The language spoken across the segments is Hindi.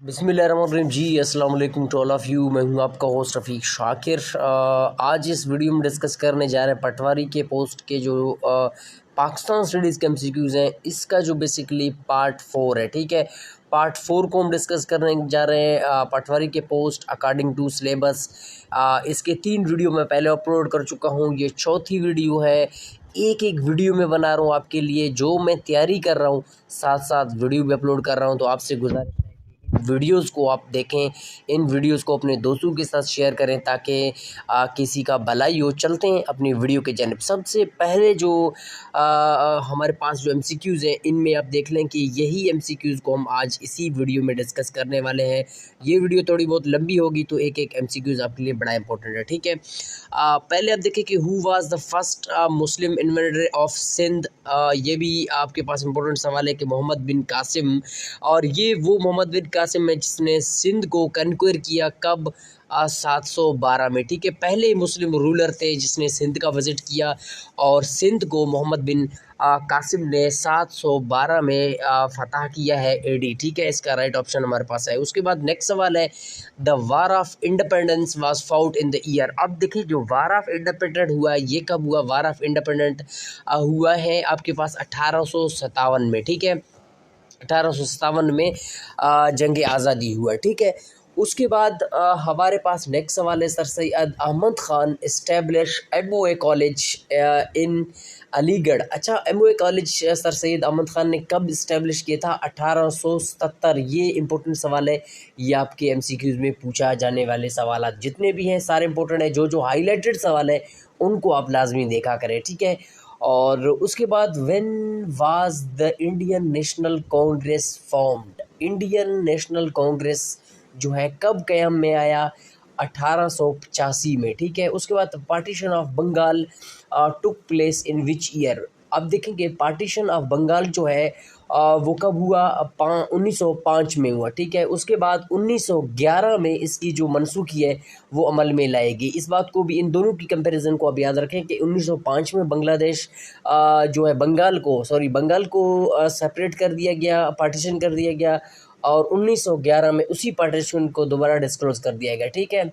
बिस्मिल्लाहिर्रहमानिर्रहीम जी, अस्सलाम वालेकुम टू ऑल ऑफ़ यू। मैं हूं आपका होस्ट रफ़ीक शाकिर। आज इस वीडियो में डिस्कस करने जा रहे हैं पटवारी के पोस्ट के जो पाकिस्तान स्टडीज़ के एमसीक्यूज़ हैं, इसका जो बेसिकली पार्ट 4 है। ठीक है, पार्ट 4 को हम डिस्कस करने जा रहे हैं। पटवारी के पोस्ट अकॉर्डिंग टू सिलेबस। इसके 3 वीडियो मैं पहले अपलोड कर चुका हूं, ये चौथी वीडियो है। एक एक वीडियो में बना रहा हूं आपके लिए, जो मैं तैयारी कर रहा हूं साथ साथ वीडियो भी अपलोड कर रहा हूं। तो आपसे गुजारिश वीडियोज़ को आप देखें, इन वीडियोज़ को अपने दोस्तों के साथ शेयर करें ताकि किसी का भलाई हो। चलते हैं अपनी वीडियो के जानिब। सबसे पहले जो हमारे पास जो एमसीक्यूज़ हैं, इनमें आप देख लें कि यही एमसीक्यूज़ को हम आज इसी वीडियो में डिस्कस करने वाले हैं। ये वीडियो थोड़ी बहुत लंबी होगी तो एक एक एमसीक्यूज़ आपके लिए बड़ा इंपॉर्टेंट है। ठीक है, पहले आप देखें कि who was the first Muslim invader of Sindh. ये भी आपके पास इंपॉर्टेंट सवाल है कि मोहम्मद बिन कासिम, और ये वो मोहम्मद बिन कासिम है जिसने सिंध को कन्क्वेर किया कब? 712 में। ठीक है, पहले मुस्लिम रूलर थे जिसने सिंध का विज़िट किया, और सिंध को मोहम्मद बिन कासिम ने 712 में फतह किया है एडी। ठीक है, इसका राइट ऑप्शन हमारे पास है। उसके बाद नेक्स्ट सवाल है, the war of independence was fought in the year. अब देखिए, जो वार ऑफ इंडिपेंडेंट हुआ है, ये कब हुआ? वार ऑफ इंडिपेंडेंट हुआ है आपके पास 1857 में। ठीक है, 1857 में जंग आज़ादी हुआ। ठीक है, उसके बाद हमारे पास नेक्स्ट सवाल है, sir Syed Ahmed Khan establish M O A college in Aligarh. अच्छा, M O A college sir Syed Ahmed Khan ने कब इस्टेब्लिश किया था? 1877। ये इंपॉर्टेंट सवाल है, ये आपके एमसीक्यूज़ में पूछा जाने वाले सवाल जितने भी हैं सारे इंपॉर्टेंट है। जो हाईलाइटेड सवाल है उनको आप लाजमी देखा करें। ठीक है, और उसके बाद when was the Indian national Congress formed. Indian national Congress जो है कब क़याम में आया? 1885 में। ठीक है, उसके बाद partition of Bengal took place in which year. अब देखेंगे पार्टीशन ऑफ बंगाल जो है वो कब हुआ? 1905 में हुआ। ठीक है, उसके बाद 1911 में इसकी जो मनसूखी है वो अमल में लाएगी। इस बात को भी, इन दोनों की कंपैरिजन को आप याद रखें कि 1905 में बांग्लादेश जो है बंगाल को सेपरेट कर दिया गया, पार्टीशन कर दिया गया, और 1911 में उसी पार्टीशन को दोबारा डिस्क्लोज कर दिया गया। ठीक है,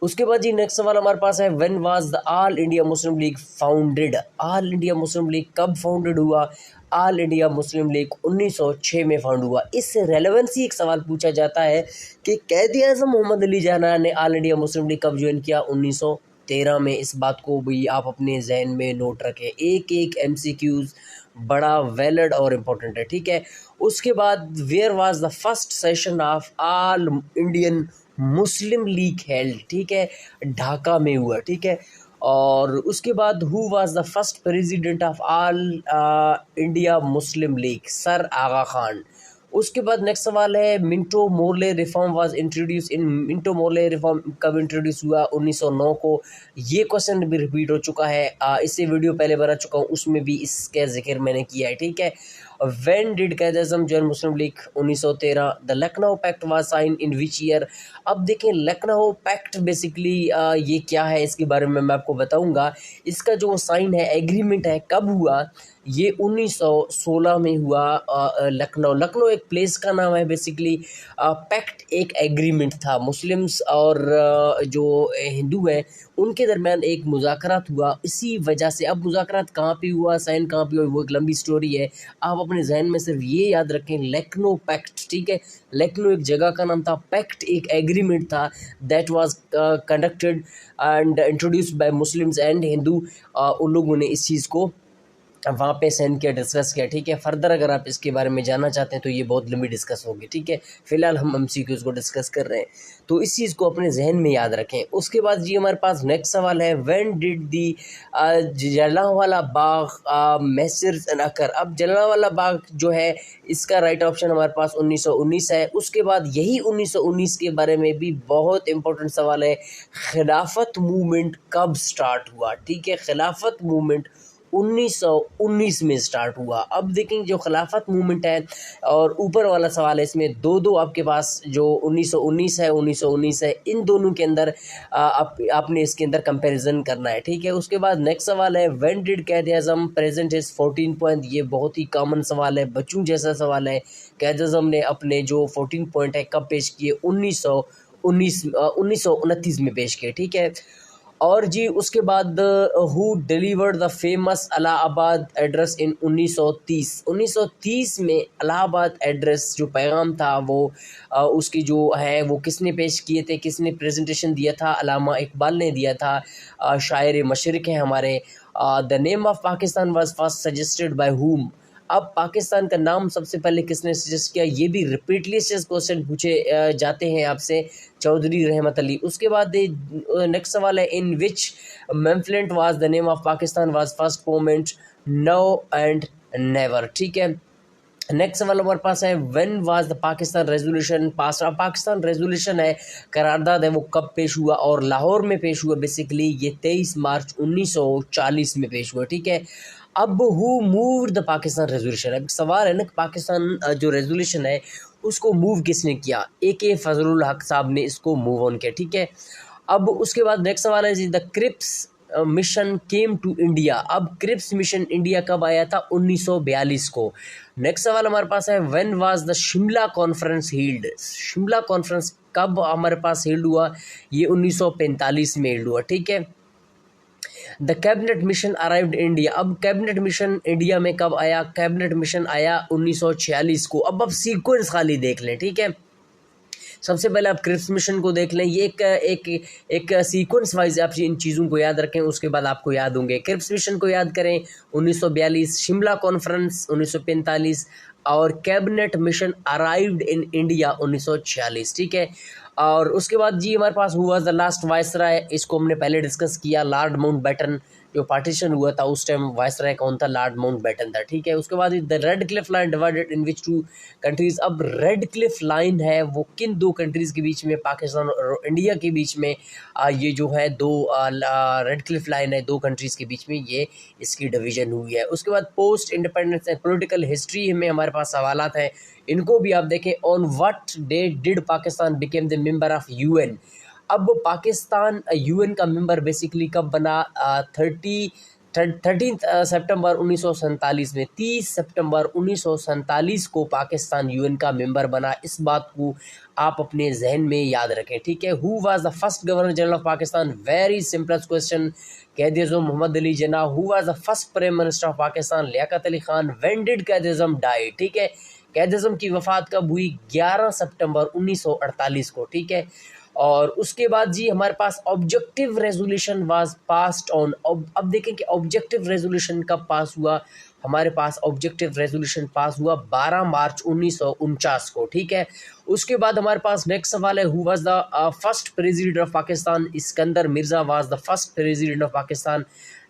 उसके बाद जी नेक्स्ट सवाल हमारे पास है, when was the all India Muslim league founded. All India Muslim league कब फाउंडेड हुआ? ऑल इंडिया मुस्लिम लीग 1906 में फाउंड हुआ। इससे रेलेवेंसी एक सवाल पूछा जाता है कि कैद आज़म मोहम्मद अली जिन्ना ने ऑल इंडिया मुस्लिम लीग कब ज्वाइन किया? 1913 में। इस बात को भी आप अपने जहन में नोट रखें। एक एक एमसीक्यूज़ बड़ा वैलिड और इम्पोर्टेंट है। ठीक है, उसके बाद where was the first session of All Indian Muslim League held. ठीक है, ढाका में हुआ। ठीक है, और उसके बाद who was the first president of all India Muslim League? Sir Aga Khan. उसके बाद नेक्स्ट सवाल है, Minto Morley reform was introduce in. Minto Morley reform कब इंट्रोड्यूस हुआ? 1909 को। ये क्वेश्चन भी रिपीट हो चुका है, इससे वीडियो पहले बना चुका हूँ, उसमें भी इसका जिक्र मैंने किया है। ठीक है, when did Quaid Azam join Muslim League? 1913। The Lucknow pact was sign in which year? अब देखें, लखनऊ पैक्ट बेसिकली ये क्या है, इसके बारे में मैं आपको बताऊंगा। इसका जो साइन है, एग्रीमेंट है, कब हुआ? ये 1916 में हुआ। लखनऊ एक प्लेस का नाम है बेसिकली। पैक्ट एक एग्रीमेंट था, मुस्लिम्स और जो हिंदू हैं उनके दरमियान एक मुज़ाकरात हुआ। इसी वजह से, अब मुज़ाकरात कहाँ पे हुआ, साइन कहाँ पे हुआ, वो एक लंबी स्टोरी है। आप अपने जहन में सिर्फ ये याद रखें, लखनऊ पैक्ट। ठीक है, लखनऊ एक जगह का नाम था, पैक्ट एक एग्रीमेंट था, that was conducted and introduced by Muslims and Hindu. उन लोगों ने इस चीज़ को वहाँ पे सेंड किया, डिस्कस किया। ठीक है, फर्दर अगर आप इसके बारे में जानना चाहते हैं तो ये बहुत लंबी डिस्कस होगी। ठीक है, फिलहाल हम एमसीक्यूज़ को डिस्कस कर रहे हैं, तो इस चीज़ को अपने जहन में याद रखें। उसके बाद जी हमारे पास नेक्स्ट सवाल है, when did the Jallianwala Bagh massacre and occur. अब जलियांवाला बाग जो है, इसका राइट ऑप्शन हमारे पास 1919 है। उसके बाद यही 1919 के बारे में भी बहुत इंपॉर्टेंट सवाल है, खिलाफत मूवमेंट कब स्टार्ट हुआ? ठीक है, खिलाफत मूवमेंट 1919 में स्टार्ट हुआ। अब देखेंगे जो खिलाफत मूवमेंट है और ऊपर वाला सवाल है, इसमें दो आपके पास जो 1919 है 1919 है, इन दोनों के अंदर आपने इसके अंदर कंपैरिजन करना है, ठीक है। उसके बाद नेक्स्ट सवाल है, when did Quaid-e-Azam present his 14 point. ये बहुत ही कॉमन सवाल है, बच्चों जैसा सवाल है। क़ायद-ए-आज़म ने अपने जो 14 पॉइंट है कब पेश किए? 1929 में पेश किए, ठीक है। और जी उसके बाद who delivered the famous Allahabad address in 1930 में इलाहाबाद एड्रेस जो पैगाम था वो उसकी जो है वो किसने पेश किए थे, किसने प्रेजेंटेशन दिया था? अल्लामा इकबाल ने दिया था। शायर मशरिक़ हैं हमारे। The name of Pakistan was first suggested by whom. अब पाकिस्तान का नाम सबसे पहले किसने सजेस्ट किया? ये भी रिपीटली से क्वेश्चन पूछे जाते हैं आपसे, चौधरी रहमत अली। उसके बाद नेक्स्ट सवाल है, in which pamphlet was the name of Pakistan was first poment? Now and never, ठीक है। नेक्स्ट सवाल हमारे पास है, when was the Pakistan resolution pass. Pakistan resolution है, करारदाद है, वो कब पेश हुआ? और लाहौर में पेश हुआ। बेसिकली ये 23 मार्च 1940 में पेश हुआ, ठीक है। अब who move the Pakistan resolution. अब सवाल है ना कि पाकिस्तान जो रेजोल्यूशन है उसको मूव किसने किया? AK फजलुल हक साहब ने इसको मूव ऑन किया, ठीक है। अब उसके बाद नेक्स्ट सवाल है जी, the Cripps mission came to India. अब क्रिप्स मिशन इंडिया कब आया था? 1942 को। नेक्स्ट सवाल हमारे पास है, when was the Shimla conference held. Shimla conference कब हमारे पास हील्ड हुआ? ये 1945 में हील्ड हुआ, ठीक है। The cabinet mission arrived India. अब कैबिनेट मिशन इंडिया में कब आया? कैबिनेट मिशन आया 1946 को। अब सीक्वेंस खाली देख लें, ठीक है। सबसे पहले आप क्रिप्स मिशन को देख लें, ये एक सीक्वेंस वाइज आप इन चीज़ों को याद रखें, उसके बाद आपको याद होंगे। क्रिप्स मिशन को याद करें 1942, शिमला कॉन्फ्रेंस 1945 और cabinet mission arrived in India 1946, ठीक है। और उसके बाद जी हमारे पास हुआ द लास्ट वायसराय, इसको हमने पहले डिस्कस किया, लॉर्ड माउंटबेटन। जो पार्टीशन हुआ था उस टाइम वायसराय कौन था? लॉर्ड माउंटबेटन था, ठीक है। उसके बाद the Radcliffe line divided in which two countries. अब रेड क्लिफ लाइन है वो किन दो कंट्रीज़ के बीच में, पाकिस्तान और इंडिया के बीच में ये जो है दो रेड क्लिफ लाइन है, दो कंट्रीज़ के बीच में ये इसकी डिवीज़न हुई है। उसके बाद post independence and political history में हमारे पास सवालात हैं, इनको भी आप देखें। On what date did Pakistan became the member of UN। अब पाकिस्तान UN का मेंबर बेसिकली कब बना? 13 सितंबर 1947 में। 30 सितंबर 1947 को पाकिस्तान UN का मेंबर बना। इस बात को आप अपने जहन में याद रखें, ठीक है। Who was the first governor general of Pakistan? Very simplest question, Quaid-e-Azam Mohammad Ali Jinnah. Who was the first prime minister of Pakistan? Liaquat Ali Khan. When did Quaid-e-Azam die? ठीक है, क़ायद-ए-आज़म की वफ़ात कब हुई? 11 सितंबर 1948 को, ठीक है। और उसके बाद जी हमारे पास objective resolution was passed on. अब देखें कि ऑब्जेक्टिव रेजोल्यूशन कब पास हुआ। हमारे पास ऑब्जेक्टिव रेजोल्यूशन पास हुआ 12 मार्च 1949 को, ठीक है। उसके बाद हमारे पास नेक्स्ट सवाल है, who was the first president of Pakistan? Iskander Mirza was the first president of Pakistan.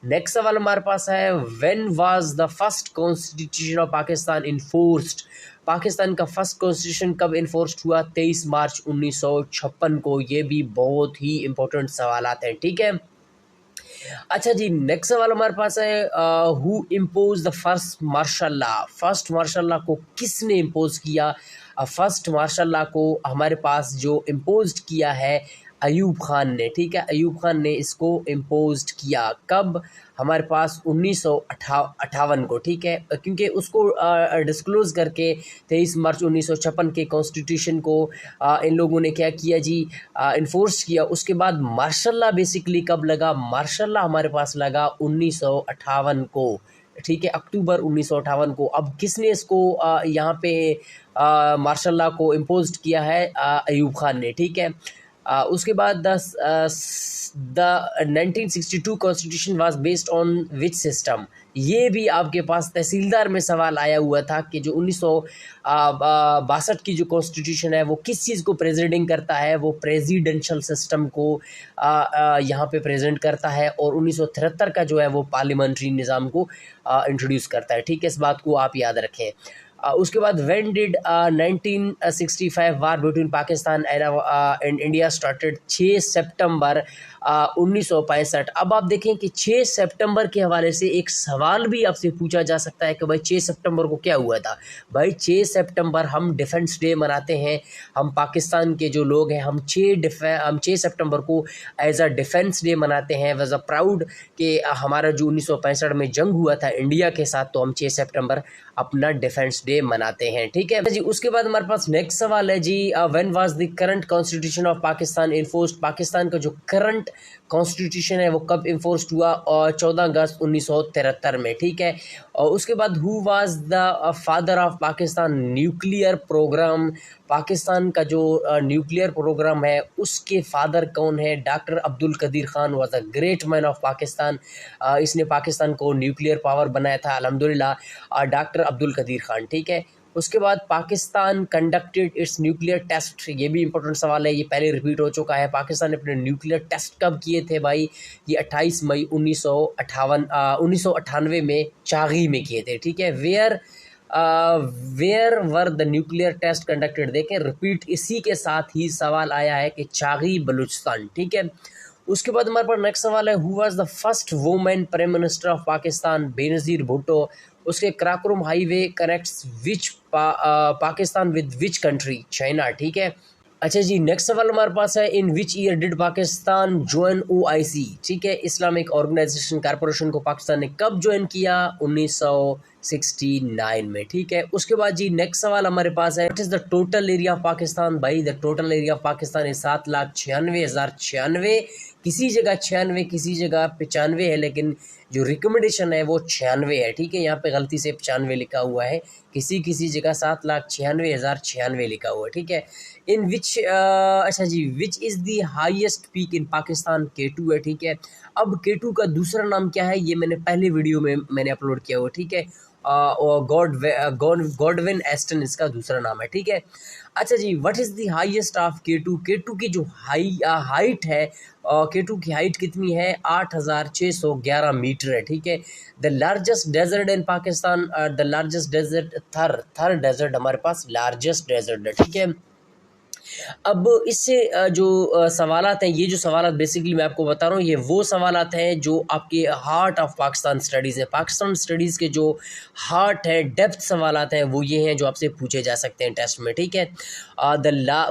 Next सवाल हमारे पास है, when was the first constitution of Pakistan enforced? Pakistan का फर्स्ट कॉन्स्टिट्यूशन कब इन्फोर्स्ड हुआ? 23 मार्च 1956 को। ये भी बहुत ही इंपॉर्टेंट सवालात हैं, ठीक है। अच्छा जी, नेक्स्ट सवाल हमारे पास है, who impose the first martial law? First martial law को किसने इम्पोज किया? फर्स्ट मार्शल लॉ को हमारे पास जो इम्पोज किया है अयूब खान ने, ठीक है। अयूब खान ने इसको इम्पोज किया कब? हमारे पास 1958 को, ठीक है। क्योंकि उसको डिस्क्लोज़ करके 23 मार्च 1956 के कॉन्स्टिट्यूशन को इन लोगों ने क्या किया जी, इन्फोर्स किया। उसके बाद मार्शल लॉ बेसिकली कब लगा? मार्शल लॉ हमारे पास लगा 1958 को, ठीक है, अक्टूबर 1958 को। अब किसने इसको यहाँ पे मार्शल लॉ को इम्पोज किया है? अयूब खान ने, ठीक है। उसके बाद the 1962 constitution was based on which system? ये भी आपके पास तहसीलदार में सवाल आया हुआ था कि जो 1962 की जो कॉन्स्टिट्यूशन है वो किस चीज़ को प्रेजेंटिंग करता है? वो प्रेसिडेंशियल सिस्टम को यहाँ पे प्रेजेंट करता है, और 1973 का जो है वो पार्लियामेंट्री निज़ाम को इंट्रोड्यूस करता है, ठीक है। इस बात को आप याद रखें। उसके बाद when did 1965 war between Pakistan and India started? 6 सितंबर 1965। अब आप देखें कि 6 सितंबर के हवाले से एक सवाल भी आपसे पूछा जा सकता है कि भाई 6 सितंबर को क्या हुआ था। भाई 6 सितंबर हम डिफेंस डे मनाते हैं, हम पाकिस्तान के जो लोग हैं हम 6 सितंबर को एज अ डिफेंस डे मनाते हैं, वॉज अ प्राउड कि हमारा जो 1965 में जंग हुआ था इंडिया के साथ, तो हम 6 सितंबर अपना डिफेंस डे मनाते हैं। ठीक है जी। उसके बाद हमारे पास नेक्स्ट सवाल है जी, when was the current constitution of Pakistan enforced? Pakistan का जो करंट कॉन्स्टिट्यूशन है वो कब इन्फोर्स्ड हुआ? और 14 अगस्त 1973 में। ठीक है। और उसके बाद who was the father of Pakistan nuclear program? Pakistan का जो न्यूक्लियर प्रोग्राम है उसके फादर कौन है? Doctor Abdul Qadeer Khan was a great man of Pakistan. इसने पाकिस्तान को न्यूक्लियर पावर बनाया था अल्हम्दुलिल्लाह, डॉक्टर अब्दुल कदीर खान। ठीक है। उसके बाद Pakistan conducted its nuclear test, ये भी इंपॉर्टेंट सवाल है, ये पहले रिपीट हो चुका है। पाकिस्तान ने अपने न्यूक्लियर टेस्ट कब किए थे भाई? ये 28 मई 1998 में चागी में किए थे। ठीक है। Where were the nuclear test conducted? देखें रिपीट इसी के साथ ही सवाल आया है कि चागी बलूचिस्तान। ठीक है। उसके बाद हमारे पास नेक्स्ट सवाल है, who was the first women prime minister of Pakistan? Benazir Bhutto. उसके Karakoram highway connects which Pakistan with which country? China. ठीक है। अच्छा जी। नेक्स्ट सवाल हमारे पास है, in which year did Pakistan join OIC? ठीक है। इस्लामिक ऑर्गेनाइजेशन कॉरपोरेशन को पाकिस्तान ने कब ज्वाइन किया? 1969 में। ठीक है। उसके बाद जी नेक्स्ट सवाल हमारे पास है, what is the total area of Pakistan? भाई the total area of Pakistan है 7,96,096। किसी जगह 96, किसी जगह 95 है, लेकिन जो रिकमेंडेशन है वो 96 है। ठीक है। यहाँ पे गलती से 95 लिखा हुआ है, किसी किसी जगह 7,96,096 लिखा हुआ है। ठीक है। इन विच अच्छा जी, which is the highest peak in Pakistan? K2 है। ठीक है। अब K2 का दूसरा नाम क्या है ये मैंने पहले वीडियो में मैंने अपलोड किया हुआ। ठीक है। और गॉडविन एस्टन इसका दूसरा नाम है। ठीक है। अच्छा जी, what is the highest of K2? K2 की जो हाइट है, K2 की हाइट कितनी है? 8,611 मीटर है। ठीक है। The largest desert in Pakistan, the largest desert Thar desert हमारे पास लार्जेस्ट डेजर्ट है। ठीक है। अब इससे जो सवालात हैं, ये जो सवालात बेसिकली मैं आपको बता रहा हूँ, ये वो सवालात हैं जो आपके हार्ट ऑफ पाकिस्तान स्टडीज़ है। पाकिस्तान स्टडीज़ के जो हार्ट है, डेप्थ सवालात हैं, वो ये हैं जो आपसे पूछे जा सकते हैं टेस्ट में। ठीक है।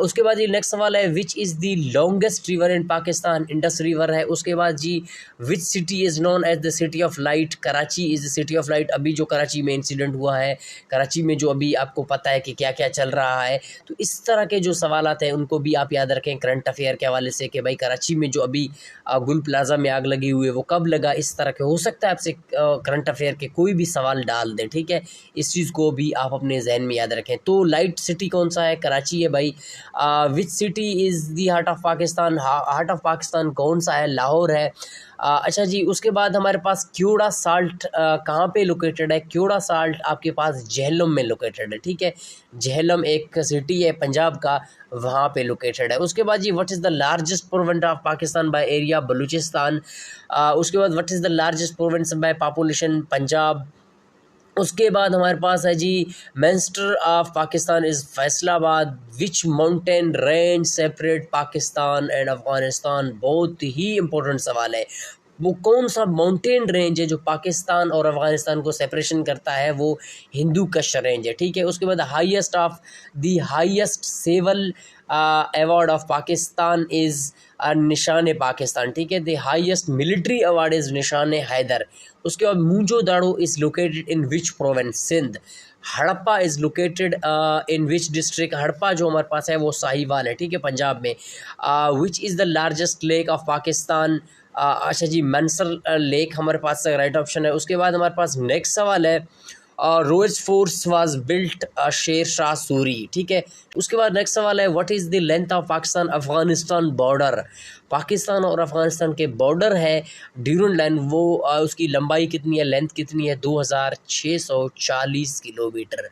उसके बाद ये नेक्स्ट सवाल है, which is the longest river in Pakistan? Indus river है। उसके बाद जी, which city is known as the city of light? Karachi is the city of light. अभी जो कराची में इंसिडेंट हुआ है, कराची में जो अभी आपको पता है कि क्या क्या चल रहा है, तो इस तरह के जो सवालात हैं उनको भी आप याद रखें करंट अफेयर के हवाले से, कि भाई कराची में जो अभी गुल प्लाजा में आग लगी हुई है वो कब लगा, इस तरह के हो सकता है आपसे करंट अफेयर के कोई भी सवाल डाल दें। ठीक है। इस चीज़ को भी आप अपने जहन में याद रखें। तो लाइट सिटी कौन सा है? कराची है भाई। विच city is the heart of Pakistan? Heart of Pakistan कौन सा है? लाहौर है। अच्छा जी। उसके बाद हमारे पास क्योड़ा साल्ट कहाँ पे लोकेटेड है? क्योड़ा साल्ट आपके पास जेहलम में लोकेटेड है। ठीक है। जेहलम एक सिटी है पंजाब का, वहाँ पे लोकेटेड है। उसके बाद जी, what is the largest province of Pakistan by area? Balochistan. उसके बाद what is the largest province by population? Punjab. उसके बाद हमारे पास है जी, minister of Pakistan is Faisalabad. Which mountain range separate Pakistan and Afghanistan? बहुत ही इंपॉर्टेंट सवाल है। वो कौन सा माउंटेन रेंज है जो पाकिस्तान और अफगानिस्तान को सेपरेशन करता है? वो हिंदू कश रेंज है। ठीक है। उसके बाद highest civil award of Pakistan is Nishan Pakistan. ठीक है। The highest military award is Nishan Haider. उसके बाद Mohenjo Daro is located in which province? Sindh. Harappa is located in which district? Harappa जो हमारे पास है वो साहिवाल है। ठीक है, पंजाब में। Which is the largest lake of Pakistan? अच्छा जी, मंसर लेक हमारे पास राइट ऑप्शन है। उसके बाद हमारे पास नेक्स्ट सवाल है, रोज force was built Sher Shah Suri. ठीक है। उसके बाद नेक्स्ट सवाल है, what is the length of Pakistan Afghanistan border? Pakistan और अफगानिस्तान के बॉर्डर है ड्यूरन लाइन, वो उसकी लंबाई कितनी है, लेंथ कितनी है? 2640 किलोमीटर।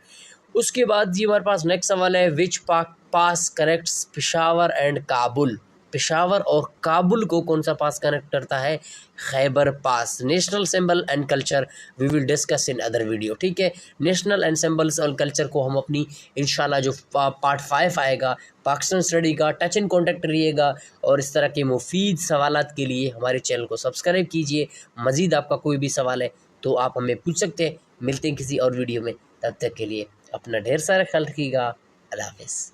उसके बाद जी हमारे पास नेक्स्ट सवाल है, which pass connects Peshawar and Kabul? Peshawar और काबुल को कौन सा पास कनेक्ट करता है? Khyber pass. National symbol and culture we will discuss in other video, ठीक है। नेशनल एंड सिंबल्स और कल्चर को हम अपनी इंशाल्लाह जो पार्ट 5 आएगा पाकिस्तान स्टडी का, टच इन कॉन्टेक्ट रहिएगा और इस तरह के मुफीद सवालात के लिए हमारे चैनल को सब्सक्राइब कीजिए। मज़ीद आपका कोई भी सवाल है तो आप हमें पूछ सकते हैं। मिलते हैं किसी और वीडियो में, तब तक के लिए अपना ढेर सारा ख्याल रखिएगा। अल्लाह हाफ़िज़।